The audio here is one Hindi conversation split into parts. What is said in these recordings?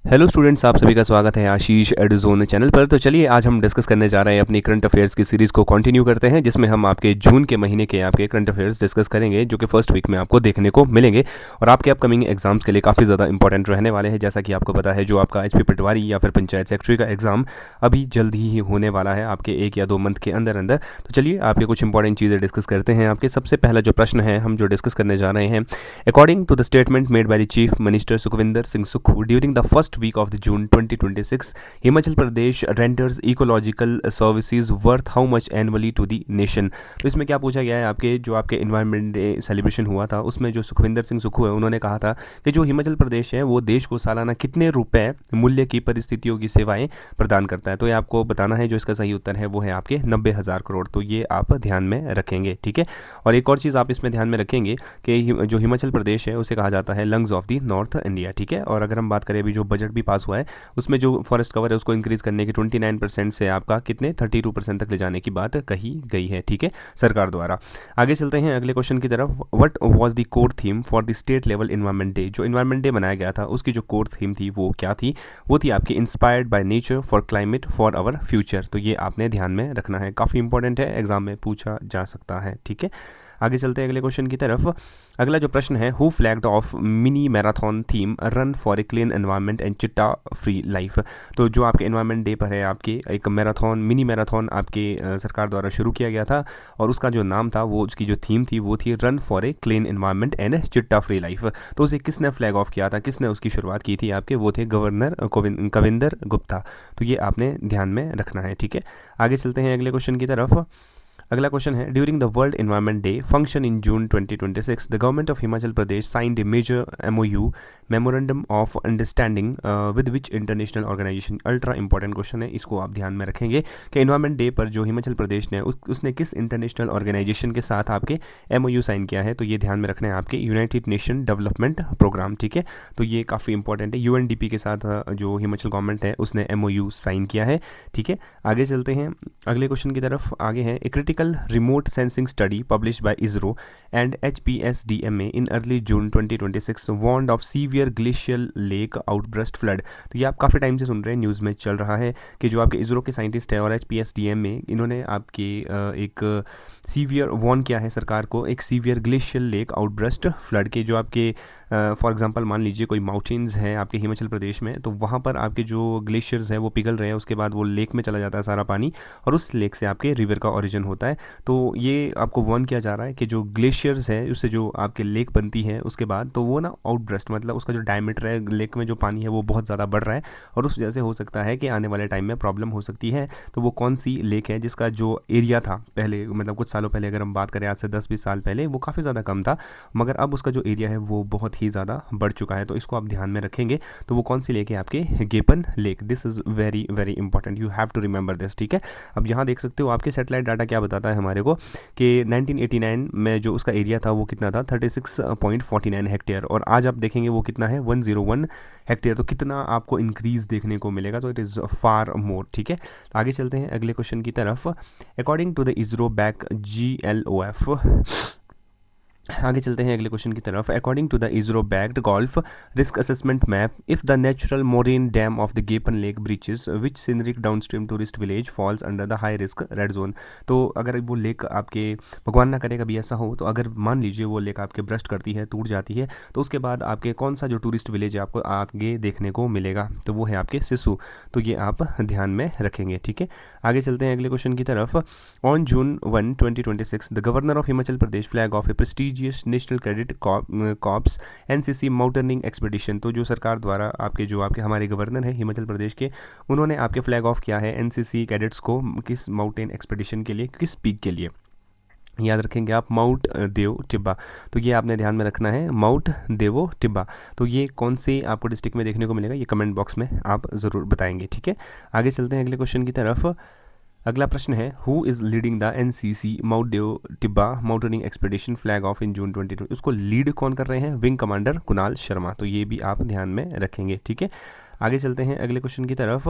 हेलो स्टूडेंट्स, आप सभी का स्वागत है आशीष एडुजोन चैनल पर। तो चलिए आज हम डिस्कस करने जा रहे हैं अपनी करंट अफेयर्स की सीरीज़ को कंटिन्यू करते हैं, जिसमें हम आपके जून के महीने के आपके करंट अफेयर्स डिस्कस करेंगे, जो कि फर्स्ट वीक में आपको देखने को मिलेंगे और आपके अपकमिंग एग्जाम्स के लिए काफ़ी ज़्यादा इंपॉर्टेंट रहने वाले हैं। जैसा कि आपको पता है, जो आपका HP पटवारी या फिर पंचायत सेक्रेटरी का एग्जाम अभी जल्द ही होने वाला है, आपके 1 या 2 मंथ के अंदर अंदर। तो चलिए आपके कुछ इंपॉर्टेंट चीज़ें डिस्कस करते हैं। आपके सबसे पहला जो प्रश्न है हम जो डिस्कस करने जा रहे हैं, according to the statement made by the chief minister Sukhvinder Singh Sukhu during the first week of the June 2026, Himachal Pradesh renders ecological services worth how much annually to the nation. तो इसमें क्या पूछा गया है, आपके एनवायरनमेंट डे सेलिब्रेशन हुआ था, उसमें जो सुखविंदर सिंह सुक्खू है उन्होंने कहा था कि जो हिमाचल प्रदेश है वो देश को सालाना कितने रुपए मूल्य की परिस्थितियों की सेवाएं प्रदान करता है। तो ये आपको बताना है। जो इसका सही उत्तर है वो है आपके 90,000 करोड़। तो ये आप ध्यान में रखेंगे, ठीक है। और एक और चीज़ आप इसमें ध्यान में रखेंगे कि जो हिमाचल प्रदेश है उसे कहा जाता है lungs of the north India, ठीक है। और अगर हम बात करें अभी जो बजट भी पास हुआ है, उसमें जो फॉरेस्ट कवर है उसको इंक्रीज करने की 29% से आपका कितने 32% तक ले जाने की बात कही गई है, ठीक है, सरकार द्वारा। आगे चलते हैं अगले क्वेश्चन की तरफ। What was the core theme for the state level environment day. जो एनवायरनमेंट डे मनाया गया था उसकी जो कोर थीम थी वो क्या थी? वो थी आपकी inspired by nature for climate for our future. तो ये आपने ध्यान में रखना है, काफ़ी इंपॉर्टेंट है, एग्जाम में पूछा जा सकता है, ठीक है। आगे चलते हैं अगले क्वेश्चन की तरफ। अगला जो प्रश्न है, who flagged of mini marathon theme run for a clean environment and चिट्टा फ्री लाइफ। तो जो आपके एनवायरनमेंट डे पर है, आपके एक मैराथन मिनी मैराथन आपके सरकार द्वारा शुरू किया गया था और उसका जो नाम था, वो उसकी जो थीम थी वो थी run for a clean environment and चिट्टा फ्री लाइफ। तो उसे किसने फ्लैग ऑफ किया था, किसने उसकी शुरुआत की थी आपके? वो थे गवर्नर कविंदर गुप्ता। तो ये आपने ध्यान में रखना है, ठीक है। आगे चलते हैं अगले क्वेश्चन की तरफ। अगला क्वेश्चन है, during the world environment day function in June 2026 the government of Himachal Pradesh signed a major MOU memorandum of understanding with which international organisation. Ultra important question है, इसको आप ध्यान में रखेंगे कि एनवायरनमेंट डे पर जो हिमाचल प्रदेश ने उसने किस इंटरनेशनल ऑर्गेनाइजेशन के साथ आपके MOU साइन किया है। तो ये ध्यान में रखना है, आपके यूनाइटेड नेशन डेवलपमेंट प्रोग्राम, ठीक है। तो ये काफ़ी इंपॉर्टेंट है, UNDP के साथ जो हिमाचल गवर्नमेंट है उसने MOU साइन किया है, ठीक है। आगे चलते हैं अगले क्वेश्चन की तरफ। आगे है, a critical remote sensing study published by ISRO and HPSDMA in early June 2026 warned of severe glacial lake outburst flood। तो ये आप काफ़ी टाइम से सुन रहे हैं, न्यूज़ में चल रहा है कि जो आपके ISRO के साइंटिस्ट है और HPSDMA इन्होंने आपके एक सीवियर वॉर्न किया है सरकार को, एक severe glacial lake outburst flood के। जो आपके फॉर एग्जांपल मान लीजिए कोई माउंटेन्स हैं आपके हिमाचल प्रदेश में, तो वहाँ पर आपके जो ग्लेशियर्स है वो पिघल रहे हैं, उसके बाद वो लेक में चला जाता है सारा पानी और उस लेक से आपके रिवर का ओरिजिन होता है। तो ये आपको वार्न किया जा रहा है कि जो ग्लेशियर्स है उससे जो आपके लेक बनती है उसके बाद, तो वो ना आउटब्रस्ट मतलब उसका जो डायमीटर है लेक में जो पानी है वो बहुत ज़्यादा बढ़ रहा है और उस वजह से हो सकता है कि आने वाले टाइम में प्रॉब्लम हो सकती है। तो वो कौन सी लेक है जिसका जो एरिया था पहले, मतलब कुछ सालों पहले अगर हम बात करें, आज से 10-20 साल पहले, वो काफ़ी ज़्यादा कम था, मगर अब उसका जो एरिया है वो बहुत ही ज़्यादा बढ़ चुका है। तो इसको आप ध्यान में रखेंगे। तो वो कौन सी लेक है? आपके Gepan lake. This is very very important, you have to remember this, ठीक है। अब यहाँ देख सकते हो आपके सेटेलाइट डाटा क्या बताता है हमारे को कि 1989 में जो उसका एरिया था वो कितना था, 36.49 हेक्टेयर, और आज आप देखेंगे वो कितना है, 101 हेक्टेयर। तो कितना आपको इंक्रीज देखने को मिलेगा, तो इट इज़ फार मोर, ठीक है। आगे चलते हैं अगले क्वेश्चन की तरफ। According to the ISRO back GLOF, आगे चलते हैं अगले क्वेश्चन की तरफ। According to the ISRO backed GLOF risk assessment map, if the natural moraine dam of the Gepan lake breaches which scenic downstream tourist village falls under the high risk red zone. तो अगर वो लेक आपके, भगवान ना करे कभी ऐसा हो, तो अगर मान लीजिए वो लेक आपके ब्रस्ट करती है, टूट जाती है, तो उसके बाद आपके कौन सा जो टूरिस्ट विलेज है आपको आगे देखने को मिलेगा, तो वो है आपके सिसु। तो ये आप ध्यान में रखेंगे, ठीक है। आगे चलते हैं अगले क्वेश्चन की तरफ। On June 1, 2026 the governor of Himachal Pradesh flag off a prestigious national credit corps NCC mountaineering expedition. तो जो सरकार द्वारा आपके हमारे गवर्नर हैं हिमाचल प्रदेश के, उन्होंने आपके फ्लैग ऑफ किया है NCC कैडेट्स को किस माउंटेन एक्सपीडिशन के लिए, किस पीक के लिए? याद रखेंगे आप, माउंट देव टिब्बा। तो ये आपने ध्यान में रखना है, माउंट देवो टिब्बा। तो ये कौन से आपको डिस्ट्रिक्ट में देखने को मिलेगा, ये कमेंट बॉक्स में आप ज़रूर बताएंगे, ठीक है। आगे चलते हैं अगले क्वेश्चन की तरफ। अगला प्रश्न है, who is leading the NCC mount Dev Tibba mountaineering expedition flag off in June 2020। उसको लीड कौन कर रहे हैं? Wing commander Kunal Sharma. तो ये भी आप ध्यान में रखेंगे, ठीक है। आगे चलते हैं अगले क्वेश्चन की तरफ।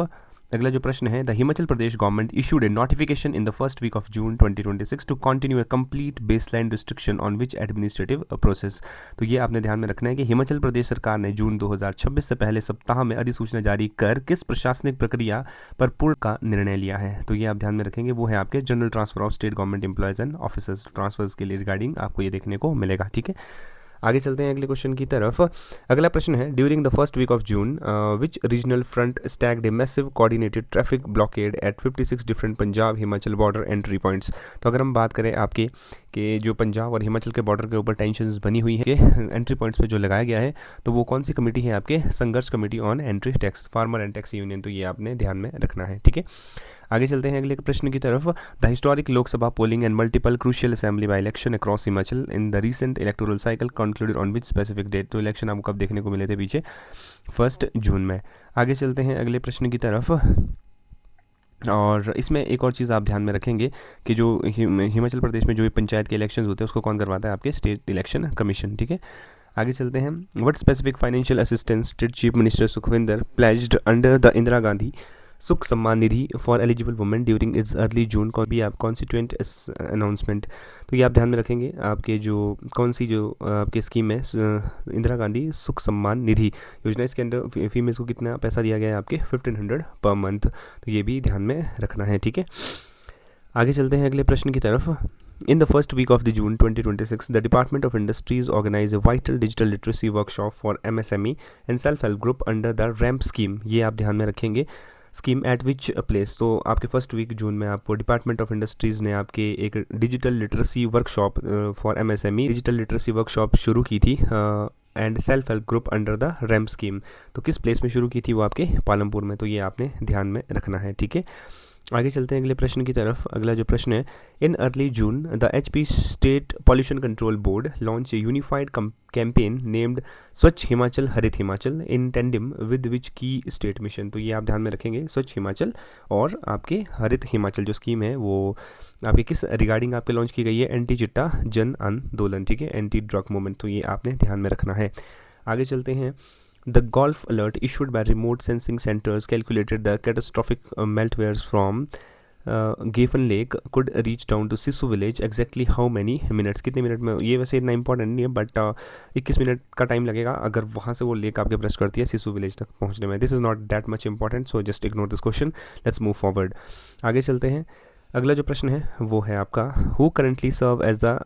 अगला जो प्रश्न है, the Himachal Pradesh government issued a notification in the first week of June 2026 to continue a complete baseline restriction on which administrative process. तो ये आपने ध्यान में रखना है कि हिमाचल प्रदेश सरकार ने जून 2026 से पहले सप्ताह में अधिसूचना जारी कर किस प्रशासनिक प्रक्रिया पर पूर्ण का निर्णय लिया है। तो ये आप ध्यान में रखेंगे, वो है आपके general transfer of state government employees and officers transfers के लिए रिगार्डिंग आपको ये देखने को मिलेगा। ठीक है, आगे चलते हैं अगले क्वेश्चन की तरफ। अगला प्रश्न है, during the first week of June which regional front staged a massive coordinated traffic blockade at 56 different Punjab Himachal border entry points. तो अगर हम बात करें आपके कि जो पंजाब और हिमाचल के बॉर्डर के ऊपर टेंशन्स बनी हुई है एंट्री पॉइंट्स पे जो लगाया गया है, तो वो कौन सी कमेटी है आपके, संघर्ष committee on entry tax farmer and tax union. तो ये आपने ध्यान में रखना है। ठीक है, आगे चलते हैं अगले प्रश्न की तरफ। The historic Lok Sabha polling and multiple crucial assembly by election across Himachal in the recent electoral cycle concluded on which specific date. तो इलेक्शन आपको कब देखने को मिले थे पीछे, 1 जून में। आगे चलते हैं अगले प्रश्न की तरफ, और इसमें एक और चीज़ आप ध्यान में रखेंगे कि जो हिमाचल प्रदेश में जो भी पंचायत के इलेक्शन होते हैं उसको कौन करवाता है, आपके स्टेट इलेक्शन कमीशन। ठीक है, आगे चलते हैं। What specific financial assistance did chief minister Sukhvinder pledged under the Indira Gandhi Sukh Samman Nidhi for eligible women during its early June को भी आप कॉन्स्टिट्यूएंट अनाउंसमेंट। तो ये आप ध्यान में रखेंगे, आपके जो कौन सी जो आपकी स्कीम है इंदिरा गांधी सुख सम्मान निधि योजना, इसके अंदर फीमेल्स को कितना पैसा दिया गया है, आपके 1500 पर मंथ। तो ये भी ध्यान में रखना है। ठीक है, आगे चलते हैं अगले प्रश्न की तरफ। In the first week of the June 2026, the Department of Industries organized a vital digital literacy workshop for MSME and self-help group under the RAMP scheme। ये आप ध्यान में रखेंगे, स्कीम एट विच प्लेस। तो आपके फर्स्ट वीक जून में आपको डिपार्टमेंट ऑफ इंडस्ट्रीज़ ने आपके एक digital literacy workshop for MSME digital literacy workshop शुरू की थी and self help group under the ramp scheme. तो किस प्लेस में शुरू की थी, वो आपके पालमपुर में। तो ये आपने ध्यान में रखना है। ठीक है, आगे चलते हैं अगले प्रश्न की तरफ। अगला जो प्रश्न है, in early June the HP state pollution control board launch a unified campaign named स्वच्छ हिमाचल हरित हिमाचल इन टेंडिम विद विच की स्टेट मिशन। तो ये आप ध्यान में रखेंगे, स्वच्छ हिमाचल और आपके हरित हिमाचल जो स्कीम है वो आपके किस रिगार्डिंग आपके लॉन्च की गई है, एंटी चिट्टा जन आंदोलन। ठीक है, एंटी ड्रग मूवमेंट। तो ये आपने ध्यान में रखना है। आगे चलते हैं। The Gulf alert issued by remote sensing centers calculated the catastrophic meltwares from Gephan lake could reach down to Sissu village exactly how many minutes, कितने मिनट में। ये वैसे इतना इंपॉर्टेंट नहीं है, बट 21 मिनट का टाइम लगेगा अगर वहाँ से वो लेक आपके ब्रश करती है सिसु विलेज तक पहुँचने में। This is not that much important, so just ignore this question, let's move forward. आगे चलते हैं। अगला जो प्रश्न है वो है आपका, who currently serve as the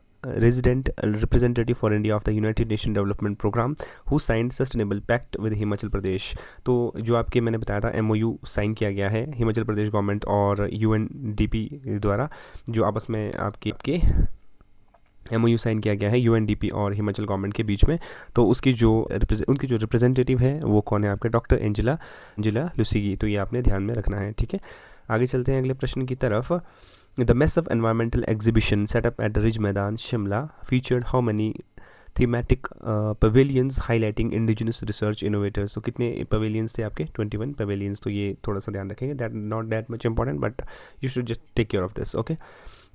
resident representative for India of the United Nations Development Program who signed Sustainable Pact with Himachal Pradesh. तो जो आपके मैंने बताया था MOU साइन किया गया है हिमाचल प्रदेश गवर्नमेंट और UNDP द्वारा, जो आपस में आपके MOU साइन किया गया है UNDP और हिमाचल गवर्नमेंट के बीच में। तो उसकी जो उनकी जो रिप्रेजेंटेटिव है वो कौन है, आपके डॉक्टर एंजेला लुसीगी। तो ये आपने ध्यान में रखना है। ठीक है, आगे चलते हैं अगले प्रश्न की तरफ। The massive environmental exhibition set up at the Ridge Maidan, Shimla, featured how many thematic pavilions highlighting indigenous research innovators। तो कितने pavilions थे आपके, 21 pavilions। तो ये थोड़ा सा ध्यान रखेंगे, that not that much important but you should just take care of this, okay।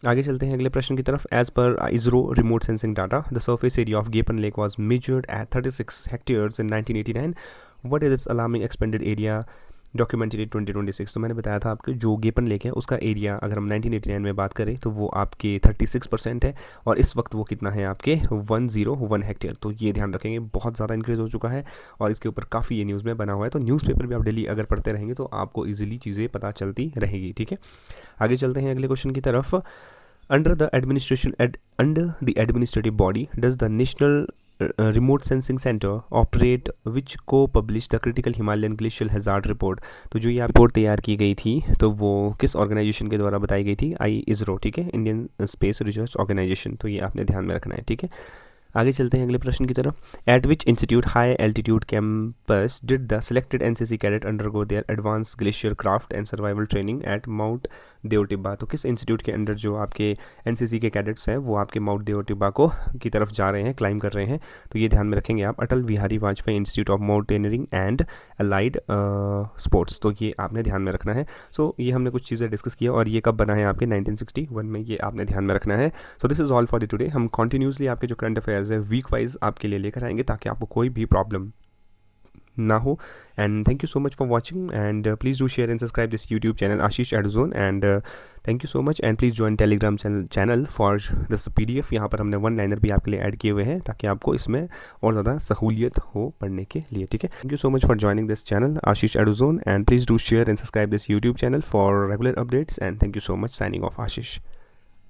आगे चलते हैं अगले प्रश्न की तरफ। As per ISRO remote sensing data the surface area of Gepan lake was measured at 36 hectares in 1989। What is its alarming expanded area documented 2026। तो मैंने बताया था आपके जो गेपन लेक है उसका एरिया अगर हम 1989 में बात करें तो वो आपके 36% है और इस वक्त वो कितना है आपके 101 हेक्टेयर। तो ये ध्यान रखेंगे, बहुत ज़्यादा इंक्रीज़ हो चुका है और इसके ऊपर काफ़ी ये न्यूज़ में बना हुआ है। तो न्यूज़पेपर भी आप डेली अगर पढ़ते रहेंगे तो आपको ईजिली चीज़ें पता चलती रहेगी। ठीक है, आगे चलते हैं अगले क्वेश्चन की तरफ। Under the administrative body does the national remote sensing centre operate which को publish the critical Himalayan glacial hazard report. तो जो ये रिपोर्ट तैयार की गई थी तो वो किस ऑर्गेनाइजेशन के द्वारा बताई गई थी, ISRO। ठीक है, इंडियन स्पेस रिसर्च ऑर्गेनाइजेशन। तो ये आपने ध्यान में रखना है। ठीक है, आगे चलते हैं अगले प्रश्न की तरफ। At which institute high altitude campus did the selected NCC cadet undergo their advance glacier craft and survival training at mount देव टिब्बा। तो किस इंस्टीट्यूट के अंडर जो आपके NCC के कैडेट्स हैं वो आपके माउंट देव टिब्बा को की तरफ जा रहे हैं, क्लाइम कर रहे हैं। तो ये ध्यान में रखेंगे आप, Atal Bihari Vajpayee institute of mountaineering and allied sports. तो ये आपने ध्यान में रखना है। सो ये हमने कुछ चीज़ें डिस्कस किया और ये कब बना है आपके 1961 में, ये आपने ध्यान में रखना है। So this is all for the today. हम कॉन्टिन्यूसली आपके जो करंट अफेयर्स है वीक वाइज आपके लिए लेकर आएंगे ताकि आपको कोई भी प्रॉब्लम ना हो। And thank you so much for watching and please do share and subscribe this YouTube channel Ashish Adozone and thank you so much and please join Telegram channel for this PDF। यहाँ पर हमने 1 लाइनर भी आपके लिए ऐड किए हुए हैं ताकि आपको इसमें और ज़्यादा सहूलियत हो पढ़ने के लिए, ठीक है। Thank you so much for joining this channel Ashish Adozone and please do share and subscribe this YouTube channel for regular updates and thank you so much. Signing off Ashish.